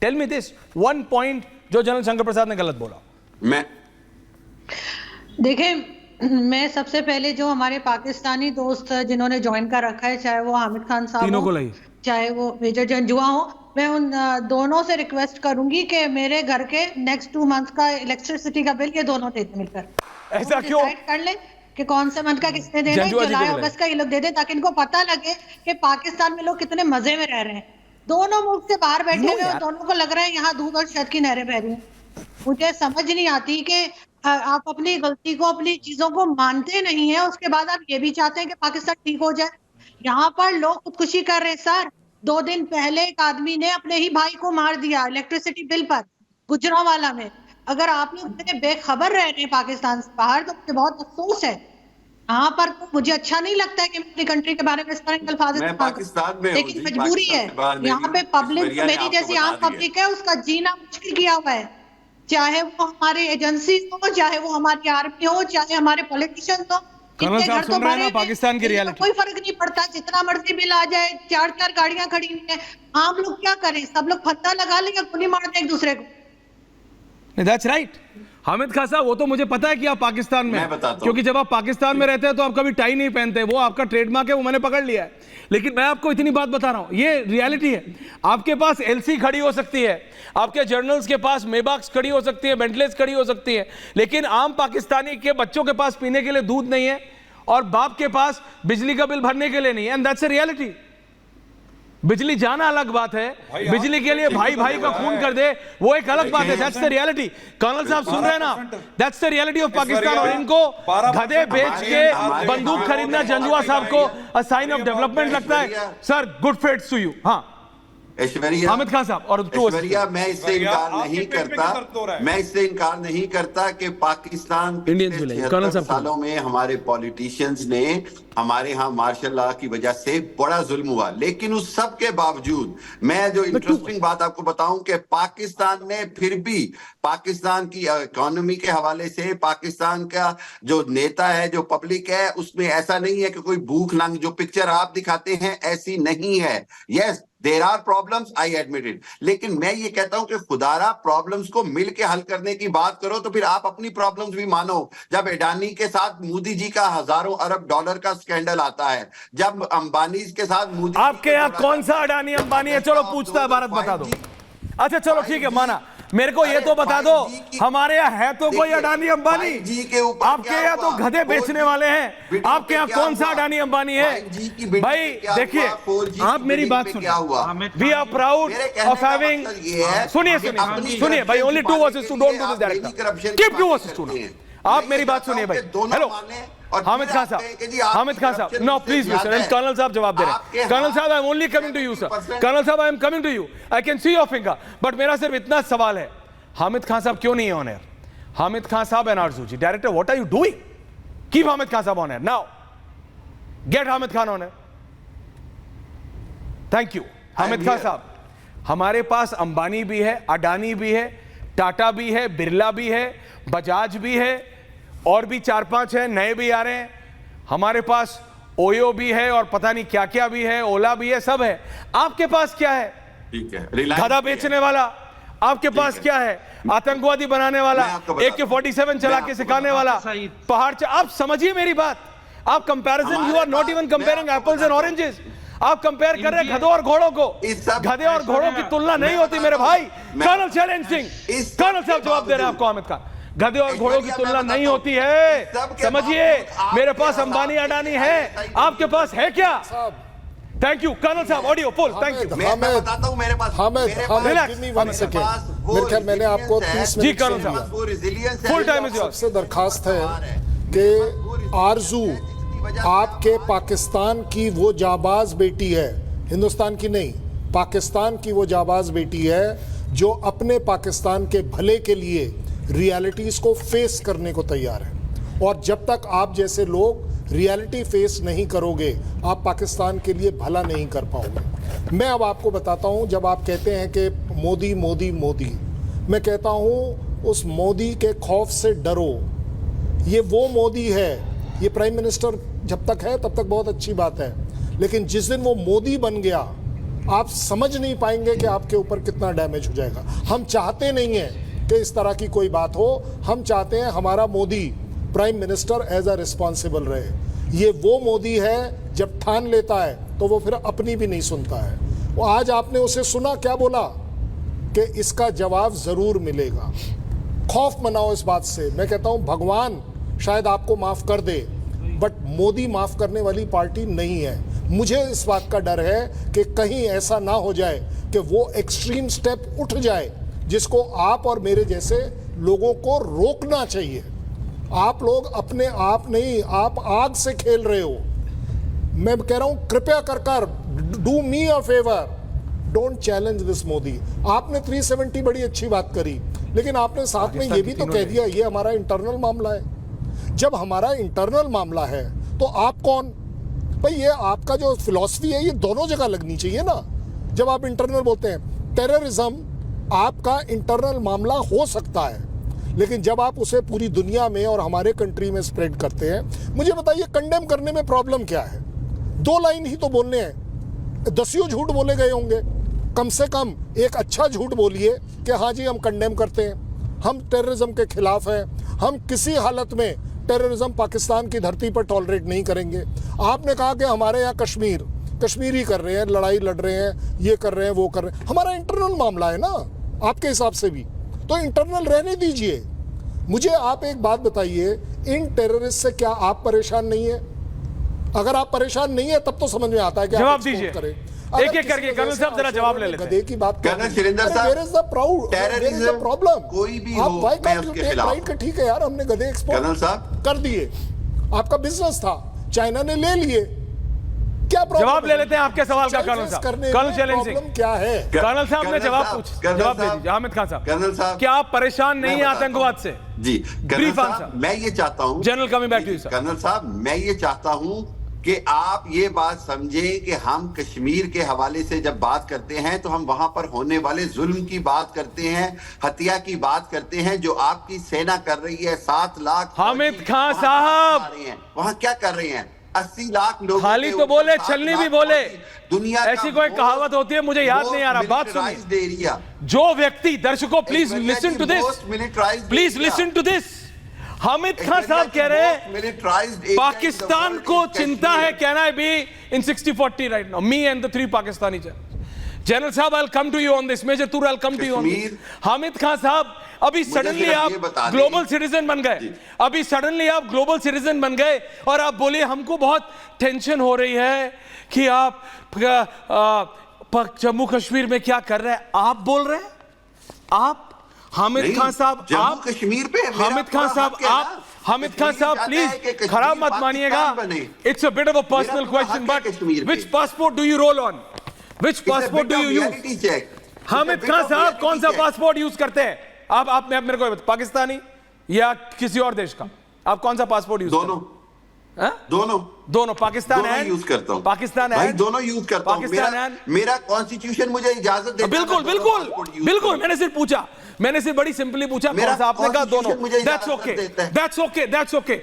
Tell me this one point जो general Shankar Prasad ने गलत बोला। मैं देखिए, मैं सबसे पहले जो हमारे पाकिस्तानी दोस्त जिन्होंने ज्वाइन कर रखा है, चाहे वो हामिद खान साहब तीनों को हो, लाई। चाहे वो मेजर जंजुआ हो, मैं उन दोनों से रिक्वेस्ट करूंगी कि मेरे घर के नेक्स्ट 2 मंथ का इलेक्ट्रिसिटी का बिल ये दोनों दे दें मिलकर। ऐसा क्यों? डिसाइड कर ले कि कौन से मंथ का किसने देना है, जंजुआ जी को जुलाई बुलाएं। अगस्त का ये लोग दे दें, ताकि इनको पता लगे कि पाकिस्तान में लोग कितने मजे में रह रहे हैं। दोनों मुल्क से बाहर बैठे नो हुए और यार। दोनों को लग रहा है यहाँ दूध और शहद की नहरें बह रही हैं। मुझे समझ नहीं आती कि आप अपनी गलती को, अपनी चीजों को मानते नहीं है, उसके बाद आप ये भी चाहते हैं कि पाकिस्तान ठीक हो जाए। यहाँ पर लोग खुदकुशी कर रहे हैं सर। 2 दिन पहले एक आदमी ने अपने ही भाई को मार दिया इलेक्ट्रिसिटी बिल पर, गुजरांवाला में। अगर आप लोग इतने बेखबर रह रहे हैं पाकिस्तान से बाहर, तो मुझे बहुत अफसोस है। यहाँ पर तो मुझे अच्छा नहीं लगता है कि मैं अपनी कंट्री के बारे में इस तरह के अल्फाज मैं इस्तेमाल पाकिस्तान करूं। में हूं लेकिन जी, मजबूरी है। पाकिस्तान से बाहर नहीं यहाँ हूं। पे पब्लिक, ईश्वरिया ने मेरी आपको जैसी बता आम दिया। पब्लिक है, उसका जीना मुश्किल किया हुआ है। चाहे वो हमारी एजेंसी हो, चाहे वो हमारी आर्मी हो, चाहे हमारे पॉलिटिशियन हो। कर्नल इतने साहब घर तो सुन रहे हैं भरे ना हुए हैं, पाकिस्तान की इनको रियलिटी। कोई फर्क नहीं पड़ता, जितना मर्जी बिल आ जाए, 4-4 गाड़ियां खड़ी हुई हैं। आम लोग क्या करें? सब लोग फत्ता लगा लें या गोली मार दें एक दूसरे को। That's right. हामिद खान साहब, वो तो मुझे पता है कि आप पाकिस्तान में मैं हैं, बताता हूं। क्योंकि जब आप पाकिस्तान में रहते हैं तो आप कभी टाई नहीं पहनते, वो आपका ट्रेडमार्क है, वो मैंने पकड़ लिया है। लेकिन मैं आपको इतनी बात बता रहा हूं, ये रियलिटी है। आपके पास एलसी खड़ी हो सकती है, आपके जर्नल्स के पास मेबाक्स खड़ी हो सकती है, बेंटलेस खड़ी हो सकती है, लेकिन आम पाकिस्तानी के बच्चों के पास पीने के लिए दूध नहीं है और बाप के पास बिजली का बिल भरने के लिए नहीं है। And that's a reality. बिजली जाना अलग बात है, बिजली के लिए भाई भाई का खून कर दे वो एक अलग बात है। That's the reality. कर्नल साहब सुन रहे हैं ना? That's the reality of Pakistan. और इनको गधे बेच के बंदूक खरीदना जंजुआ साहब को अ साइन ऑफ डेवलपमेंट लगता है। Sir, good fates to you. हाँ, ऐश्वर्या, हामिद खान साहब और ऐश्वर्या, मैं इससे इनकार नहीं करता, मैं इससे इनकार नहीं करता कि पाकिस्तान इंडियंस पिछले भी नहीं। कर्नल 76 साहब सालों में हमारे पॉलिटिशियंस ने हमारे यहाँ मार्शल लॉ की वजह से बड़ा जुल्म हुआ। लेकिन उस सब के बावजूद मैं जो इंटरेस्टिंग बात आपको बताऊं कि पाकिस्तान ने फिर भी पाकिस्तान की इकोनॉमी के हवाले से, पाकिस्तान का जो नेता है, जो पब्लिक है, उसमें ऐसा नहीं है कि कोई भूख नंग जो पिक्चर आप दिखाते हैं ऐसी नहीं है। Yes, there are problems, I admit it. लेकिन मैं ये कहता हूं कि खुदारा प्रॉब्लम्स को मिल के हल करने की बात करो, तो फिर आप अपनी प्रॉब्लम्स भी मानो। जब अडानी के साथ मोदी जी का हजारों अरब डॉलर का स्कैंडल आता है, जब अंबानी के साथ मोदी, आपके यहाँ कौन सा अडानी अंबानी है? चलो पूछता है भारत, बता दो। अच्छा चलो ठीक है, माना। मेरे को ये तो बता दो, हमारे यहाँ है तो कोई अडानी अंबानी? आपके यहाँ तो गधे बेचने वाले हैं। आपके यहाँ कौन सा अडानी अंबानी है? भाई देखिए, आप मेरी बात सुनिए। We are proud of having, सुनिए सुनिए सुनिए भाई, only 2 versus 2, don't do this director, keep 2 versus 2। आप मेरी बात सुनिए भाई। हेलो हामिद खान साहब, हामिद खान साहब, no please mister, and colonel साहब जवाब दे रहे हैं। कर्नल साहब, I am only coming to you sir. Colonel साहब, I am coming to you, I can see your finger, but मेरा सिर्फ इतना सवाल है, हामिद खान साहब क्यों नहीं है ऑन एयर? हामिद खान साहब and Arzoo ji, director, what are you doing? Keep Hamid Khan साहब on air now, get Hamid Khan on air. Thank you Hamid Khan साहब। हमारे पास अंबानी भी है, अडानी भी है, टाटा भी है, बिरला भी है, बजाज भी है, और भी 4-5 है, नए भी आ रहे हैं। हमारे पास ओयो भी है और पता नहीं क्या क्या भी है, ओला भी है, सब है। आपके पास क्या है? ठीक है, गधा बेचने वाला। आपके पास क्या है? आतंकवादी बनाने वाला, AK-47 चला के सिखाने वाला, पहाड़। आप समझिए मेरी बात। आप comparison, you are not even comparing apples and oranges. आप कंपेयर कर रहे हैं गधों और घोड़ों को। गधे और घोड़ों की तुलना नहीं होती मेरे भाई। कर्नल शैलेंद्र सिंह, कर्नल साहब जवाब दे रहे हैं आपको। हामिद खान, गधे और घोड़ों की तुलना नहीं होती है, समझिए। मेरे पास अंबानी अडानी है, आपके पास है क्या? थैंक यू कर्नल साहब, ऑडियो फुल, थैंक यू। मैं बताता हूं, मेरे पास मेरे ख्याल मैंने आपको 30 जी मिनट कर्नल दिया। साहब, फुल टाइम इज योर्स। सबसे दरखास्त है कि आरजू आपके पाकिस्तान की वो जाबाज बेटी है, हिंदुस्तान की नहीं, पाकिस्तान की वो जाबाज बेटी है जो अपने पाकिस्तान के भले के लिए रियलिटीज को फेस करने को तैयार है। और जब तक आप जैसे लोग रियलिटी फेस नहीं करोगे, आप पाकिस्तान के लिए भला नहीं कर पाओगे। मैं अब आपको बताता हूं, जब आप कहते हैं कि मोदी मोदी मोदी, मैं कहता हूं उस मोदी के खौफ से डरो। ये वो मोदी है, ये प्राइम मिनिस्टर जब तक है तब तक बहुत अच्छी बात है, लेकिन जिस दिन वो मोदी बन गया आप समझ नहीं पाएंगे कि आपके ऊपर कितना डैमेज हो जाएगा। हम चाहते नहीं हैं कि इस तरह की कोई बात हो। हम चाहते हैं हमारा Modi prime minister as a responsible रहे। ये वो मोदी है जब ठान लेता है तो वो फिर अपनी भी नहीं सुनता है। वो आज आपने उसे सुना क्या बोला कि इसका जवाब जरूर मिलेगा। खौफ मनाओ इस बात से। मैं कहता हूं भगवान शायद आपको माफ कर दे, बट मोदी माफ करने वाली पार्टी नहीं है। मुझे इस बात का डर है कि कहीं ऐसा ना हो जाए कि वो एक्सट्रीम स्टेप उठ जाए जिसको आप और मेरे जैसे लोगों को रोकना चाहिए। आप लोग अपने आप नहीं, आप आग से खेल रहे हो। मैं कह रहा हूं कृपया कर do me a favour, don't challenge this Modi. आपने 370 बड़ी अच्छी बात करी, लेकिन आपने साथ में ये भी तो कह दिया ये हमारा इंटरनल मामला है। जब हमारा इंटरनल मामला है तो आप कौन? भाई ये आपका जो फिलॉसफी है ये दोनों जगह लगनी चाहिए ना। जब आप इंटरनल बोलते हैं, टेररिज्म आपका इंटरनल मामला हो सकता है, लेकिन जब आप उसे पूरी दुनिया में और हमारे कंट्री में स्प्रेड करते हैं, मुझे बताइए कंडेम करने में प्रॉब्लम क्या है? 2 लाइन ही तो बोलने हैं, 10 झूठ बोले गए होंगे। कम से कम एक अच्छा झूठ बोलिए कि हाँ जी हम कंडेम करते हैं, हम टेररिज्म के खिलाफ हैं, हम किसी हालत में टेररिज्म पाकिस्तान की धरती पर टॉलरेट नहीं करेंगे। आपने कहा कि हमारे यहाँ कश्मीरी कर रहे हैं, लड़ाई लड़ रहे हैं, ये कर रहे हैं, वो कर रहे हैं। हमारा इंटरनल मामला है ना आपके हिसाब से भी, तो इंटरनल रहने दीजिए। मुझे आप एक बात बताइए, इन टेररिस्ट से क्या आप परेशान नहीं है? अगर आप परेशान नहीं है तब तो समझ में आता है कि जवाब दीजिए करें। एक एक करके। कर्नल साहब जरा जवाब ले लेते हैं। गधे की बात कर्नल सुरेंद्र साहब, where is the proud, terrorism problem? कोई भी आप हो, व्हाई मैं कांट यू उसके टेक खिलाफ राइट? ठीक है यार, हमने गधे एक्सपोर्ट कर्नल साहब कर दिए, आपका बिजनेस था, चाइना ने ले लिए, क्या प्रॉब्लम? जवाब ले लेते हैं आपके सवाल का कर्नल साहब। कर्नल शैलेंद्र सिंह, क्या है? कर्नल साहब ने कर्नल जवाब साहब, पूछ, कर्नल जवाब दे साहब, दीजिए। हामिद खान साहब, कर्नल साहब, क्या आप परेशान नहीं मैं है बताता हूं। आतंकवाद से? जी कर्नल Brief answer. साहब, मैं ये चाहता हूं, general coming back to you sir. Colonel साहब मैं ये चाहता हूं कि आप ये बात समझें कि हम कश्मीर के हवाले से जब बात करते हैं तो हम वहां पर होने वाले जुल्म की बात करते हैं, हत्या की बात करते हैं जो आपकी सेना कर रही है। 7 लाख हामिद फौजी खान वहां साहब, क्या कर रहे हैं? वहां क्या कर रहे हैं? 80 लाख लोग खाली तो बोले, छलनी भी बोले। दुनिया का ऐसी कोई कहावत होती है, मुझे याद नहीं आ रहा। बात सुनिए। militarized एरिया, जो व्यक्ति, दर्शकों please listen to this, most militarized please area। Listen to this. Hamid Khan साहब कह रहे हैं militarized area in the Pakistan world को is चिंता है, Kashmir। Can I be in 60-40 right now, me and the 3 Pakistani general साहब, I will come to you on this, major tour I will come to you on this. Hamid Khan साहब, अभी suddenly सिर्फ आप ये बता दें। ग्लोबल सिटीजन बन गए, जी। अभी सडनली आप ग्लोबल सिटीजन बन गए और आप बोले हमको बहुत टेंशन हो रही है कि आप जम्मू कश्मीर में क्या कर रहे हैं। आप बोल रहे हैं, आप हामिद नहीं, खान साहब, जम्मू आप कश्मीर पे मेरा हामिद खान पूरा साहब, हक है ना। आप हामिद खान कश्मीर साहब चाहता प्लीज है कि कश्मीर खराब मत पाकिस्तान मानिएगा, बने। It's a bit of a personal पूरा क्वेश्चन, हक है बट कश्मीर पे। Which passport do you roll on, which passport do you use? Hamid Khan साहब कौन सा पासपोर्ट यूज करते हैं आप मेरे को पाकिस्तानी या किसी और देश का? आप कौन सा पासपोर्ट यूज? दोनों, दोनों पाकिस्तान दोनों है, यूज करता हूं। पाकिस्तान भाई है, दोनों यूज करता हूं। पाकिस्तान मेरा कॉन्स्टिट्यूशन मुझे इजाजत देता है। बिल्कुल मैं दोनों बिल्कुल passport use बिल्कुल, करूं। मैंने सिर्फ पूछा, मैंने सिर्फ बड़ी सिंपली पूछा मेरा कौन सा, आपने कहा दोनों। constitution मुझे दैट्स इजाजत ओके, देता है। That's okay, that's okay.